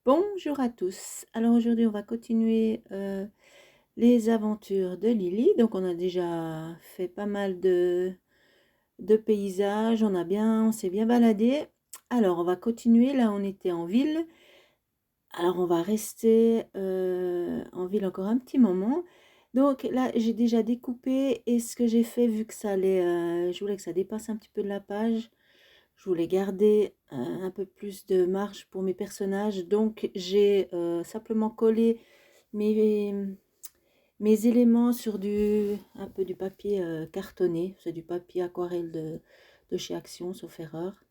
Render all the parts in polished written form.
Bonjour à tous. Alors aujourd'hui, on va continuer les aventures de Lily. Donc on a déjà fait pas mal de paysages, on s'est bien baladé. Alors on va continuer. Là, on était en ville. Alors on va rester en ville encore un petit moment. Donc là, j'ai déjà découpé et ce que j'ai fait, vu que ça allait, je voulais que ça dépasse un petit peu de la page. Je voulais garder un peu plus de marge pour mes personnages, donc j'ai simplement collé mes, mes éléments sur un peu du papier cartonné. C'est du papier aquarelle de chez Action, sauf erreur.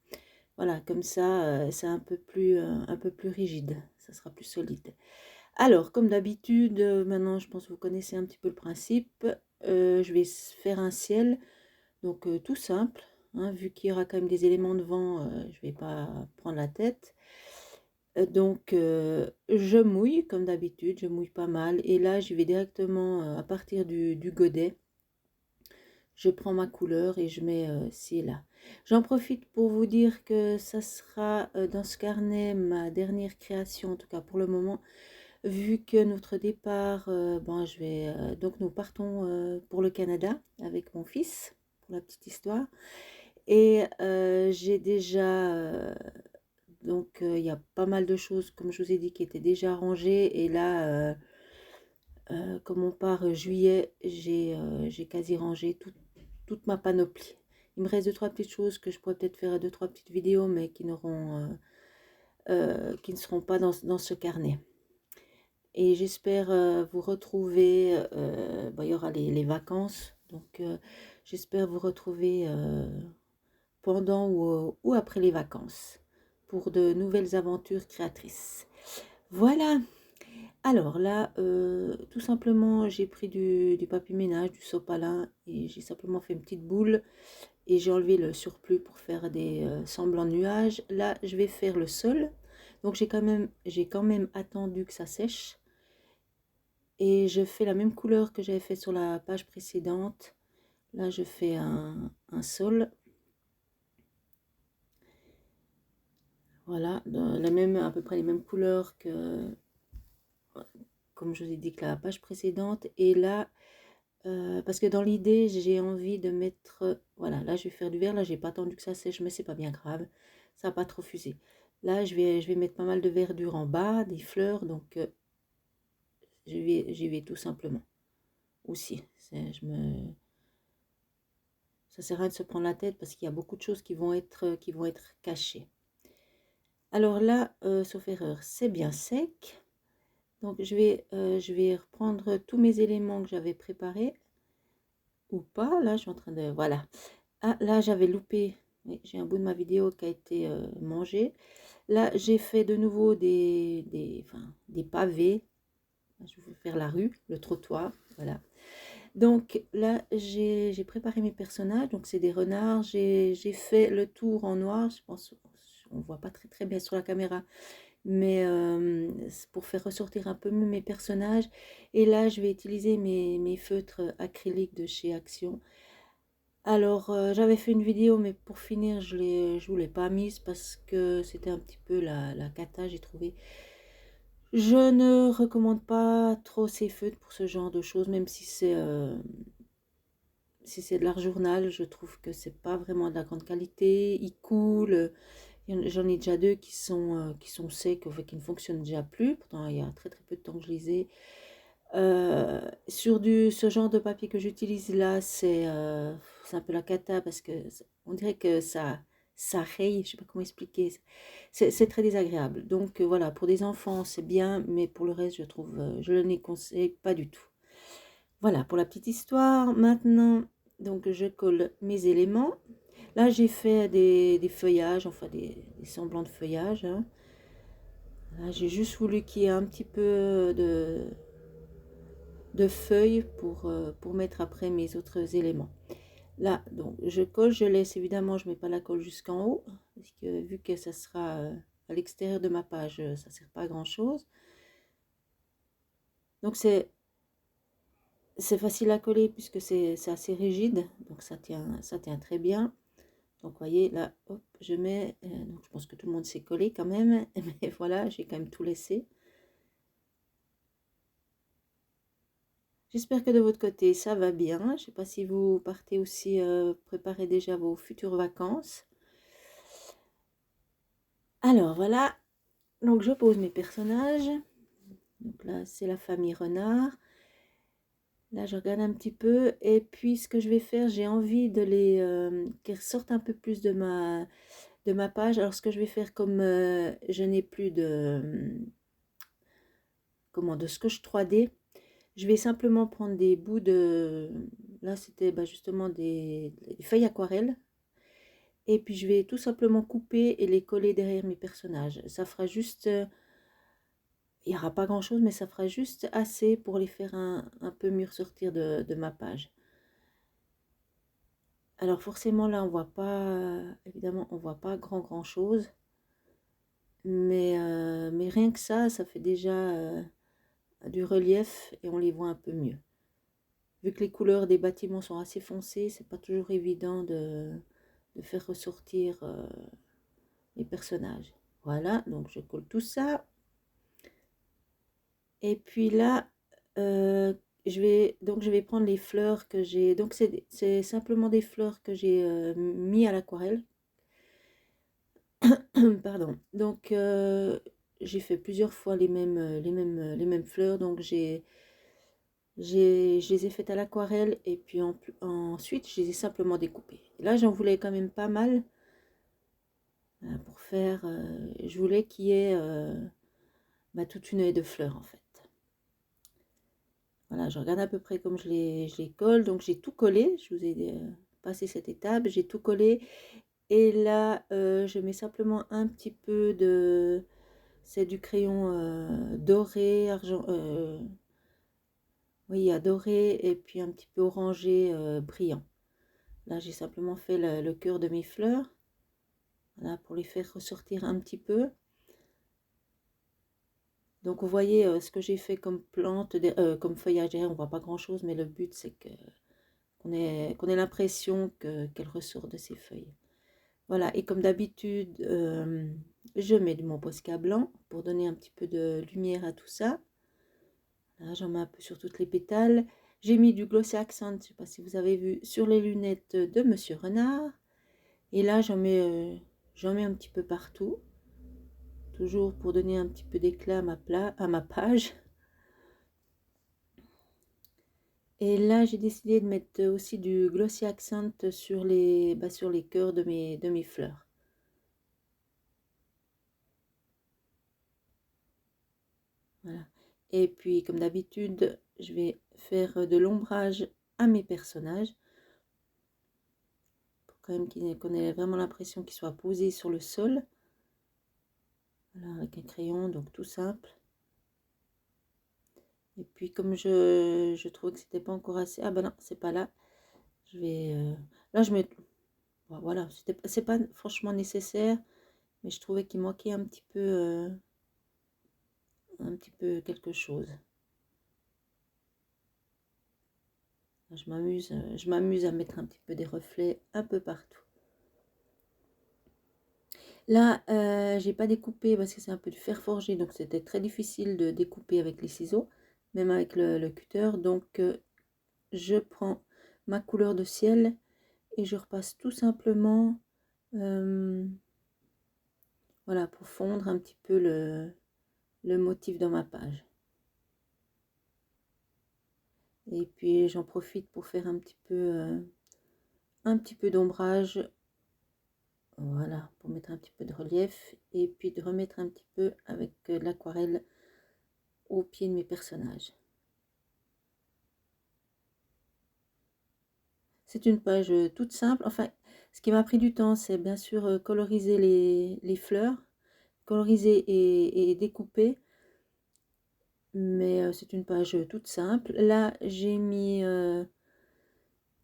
Voilà, comme ça, c'est un peu plus rigide, ça sera plus solide. Alors, comme d'habitude, maintenant je pense que vous connaissez un petit peu le principe. Je vais faire un ciel, donc tout simple, hein, vu qu'il y aura quand même des éléments de vent, je ne vais pas prendre la tête. Donc je mouille comme d'habitude, je mouille pas mal. Et là, je vais directement à partir du godet. Je prends ma couleur et je mets ci et là. J'en profite pour vous dire que ça sera dans ce carnet ma dernière création, en tout cas pour le moment, vu que notre départ, bon, donc nous partons pour le Canada avec mon fils, pour la petite histoire. Et j'ai déjà, donc il y a pas mal de choses, comme je vous ai dit, qui étaient déjà rangées. Et là, comme on part juillet, j'ai quasi rangé toute ma panoplie. Il me reste deux, trois petites choses que je pourrais peut-être faire deux, trois petites vidéos, mais qui ne seront pas dans ce carnet. Et j'espère vous retrouver, bon, il y aura les vacances, donc j'espère vous retrouver pendant ou après les vacances pour de nouvelles aventures créatrices. Voilà, alors là, tout simplement, j'ai pris du papier ménage, du sopalin, et j'ai simplement fait une petite boule et j'ai enlevé le surplus pour faire des semblants de nuages. Là, je vais faire le sol, donc j'ai quand même attendu que ça sèche. Et je fais la même couleur que j'avais fait sur la page précédente. Là, je fais un sol. Voilà, à peu près les mêmes couleurs que, comme je vous ai dit, que la page précédente. Et là, parce que dans l'idée, j'ai envie de mettre, voilà, là, je vais faire du vert. Là, j'ai pas attendu que ça sèche, mais c'est pas bien grave. Ça n'a pas trop fusé. Là, je vais mettre pas mal de verdure en bas, des fleurs. Donc, j'y vais tout simplement. Aussi, ça sert à rien de se prendre la tête parce qu'il y a beaucoup de choses qui vont être cachées. Alors là, sauf erreur, c'est bien sec. Donc je vais reprendre tous mes éléments que j'avais préparés. Ou pas, là je suis en train de... Voilà. Ah, là j'avais loupé. Oui, j'ai un bout de ma vidéo qui a été mangé. Là j'ai fait de nouveau des pavés. Je vais faire la rue, le trottoir. Voilà. Donc là, j'ai préparé mes personnages. Donc c'est des renards. J'ai fait le tour en noir. Je pense on ne voit pas très très bien sur la caméra. Mais c'est pour faire ressortir un peu mieux mes personnages. Et là, je vais utiliser mes feutres acryliques de chez Action. Alors, j'avais fait une vidéo, mais pour finir, je vous l'ai pas mise parce que c'était un petit peu la cata, j'ai trouvé. Je ne recommande pas trop ces feutres pour ce genre de choses, même si c'est de l'art journal, je trouve que c'est pas vraiment de la grande qualité. Ils coulent. J'en ai déjà deux qui sont secs, enfin, qui ne fonctionnent déjà plus. Pourtant, il y a très très peu de temps que je les ai. Ce genre de papier que j'utilise là, c'est un peu la cata parce que on dirait que ça raye, je sais pas comment expliquer. C'est très désagréable. Donc voilà, pour des enfants, c'est bien, mais pour le reste, je trouve, je ne les conseille pas du tout. Voilà pour la petite histoire. Maintenant, donc je colle mes éléments. Là, j'ai fait des feuillages, enfin des semblants de feuillage, hein. Là, j'ai juste voulu qu'il y ait un petit peu de feuilles pour mettre après mes autres éléments. Là, donc, je colle, je laisse, évidemment, je ne mets pas la colle jusqu'en haut, parce que vu que ça sera à l'extérieur de ma page, ça ne sert pas à grand-chose. Donc, c'est facile à coller puisque c'est assez rigide, donc ça tient très bien. Donc, vous voyez, là, hop, je mets... donc, je pense que tout le monde s'est collé quand même. Mais voilà, j'ai quand même tout laissé. J'espère que de votre côté, ça va bien. Je ne sais pas si vous partez aussi préparer déjà vos futures vacances. Alors, voilà. Donc, je pose mes personnages. Donc là, c'est la famille Renard. Là, je regarde un petit peu. Et puis, ce que je vais faire, j'ai envie de qu'ils ressortent un peu plus de ma page. Alors, ce que je vais faire, comme je n'ai plus de sketch 3D, je vais simplement prendre des bouts de... Là, c'était justement des feuilles aquarelles. Et puis, je vais tout simplement couper et les coller derrière mes personnages. Ça fera juste... il n'y aura pas grand chose, mais ça fera juste assez pour les faire un peu mieux ressortir de ma page. Alors forcément là on voit pas, évidemment on voit pas grand chose, mais rien que ça fait déjà du relief et on les voit un peu mieux. Vu que les couleurs des bâtiments sont assez foncées, c'est pas toujours évident de faire ressortir les personnages. Voilà, donc je colle tout ça. Et puis là, je vais prendre les fleurs que j'ai. Donc c'est simplement des fleurs que j'ai mis à l'aquarelle. Pardon. Donc j'ai fait plusieurs fois les mêmes fleurs. Donc je les ai faites à l'aquarelle et puis ensuite je les ai simplement découpées. Là j'en voulais quand même pas mal pour faire. Je voulais qu'il y ait toute une haie de fleurs en fait. Voilà, je regarde à peu près comme je les colle. Donc j'ai tout collé. Je vous ai passé cette étape. J'ai tout collé. Et là, je mets simplement un petit peu de... C'est du crayon doré, argent... oui, à doré et puis un petit peu orangé brillant. Là, j'ai simplement fait le cœur de mes fleurs. Voilà, pour les faire ressortir un petit peu. Donc, vous voyez ce que j'ai fait comme plante, comme feuillage derrière. On voit pas grand-chose, mais le but, c'est qu'on ait l'impression qu'elle ressort de ses feuilles. Voilà, et comme d'habitude, je mets de mon Posca blanc pour donner un petit peu de lumière à tout ça. Là, j'en mets un peu sur toutes les pétales. J'ai mis du Glossy Accent, je ne sais pas si vous avez vu, sur les lunettes de Monsieur Renard. Et là, j'en mets un petit peu partout. Toujours pour donner un petit peu d'éclat à ma page. Et là, j'ai décidé de mettre aussi du Glossy Accent sur les cœurs de mes fleurs. Voilà. Et puis, comme d'habitude, je vais faire de l'ombrage à mes personnages. Pour quand même qu'on ait vraiment l'impression qu'ils soient posés sur le sol. Voilà, avec un crayon, donc tout simple. Et puis, comme je trouvais que c'était pas encore assez... Ah ben non, c'est pas là. Je vais... là, je mets... Voilà, c'est pas franchement nécessaire. Mais je trouvais qu'il manquait un petit peu quelque chose. Je m'amuse à mettre un petit peu des reflets un peu partout. Là, j'ai pas découpé parce que c'est un peu du fer forgé, donc c'était très difficile de découper avec les ciseaux, même avec le cutter. Donc, je prends ma couleur de ciel et je repasse tout simplement, voilà, pour fondre un petit peu le motif dans ma page. Et puis j'en profite pour faire un petit peu d'ombrage, voilà, pour mettre un petit peu de relief et puis de remettre un petit peu avec de l'aquarelle au pied de mes personnages. C'est une page toute simple. Enfin, ce qui m'a pris du temps, c'est bien sûr coloriser les fleurs, coloriser et découper. Mais c'est une page toute simple. Là, j'ai mis un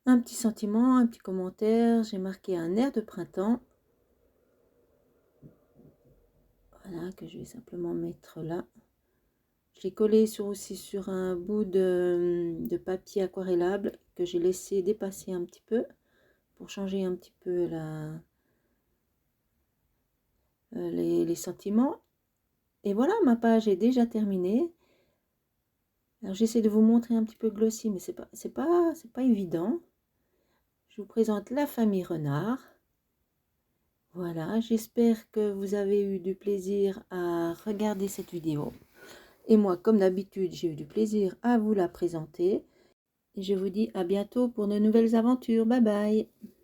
petit sentiment, un petit commentaire. J'ai marqué un air de printemps. Voilà, que je vais simplement mettre là. Je l'ai collé aussi sur un bout de papier aquarellable que j'ai laissé dépasser un petit peu pour changer un petit peu les sentiments. Et voilà, ma page est déjà terminée. Alors j'essaie de vous montrer un petit peu glossy, mais c'est pas évident. Je vous présente la famille Renard. Voilà, j'espère que vous avez eu du plaisir à regarder cette vidéo. Et moi, comme d'habitude, j'ai eu du plaisir à vous la présenter. Et je vous dis à bientôt pour de nouvelles aventures. Bye bye!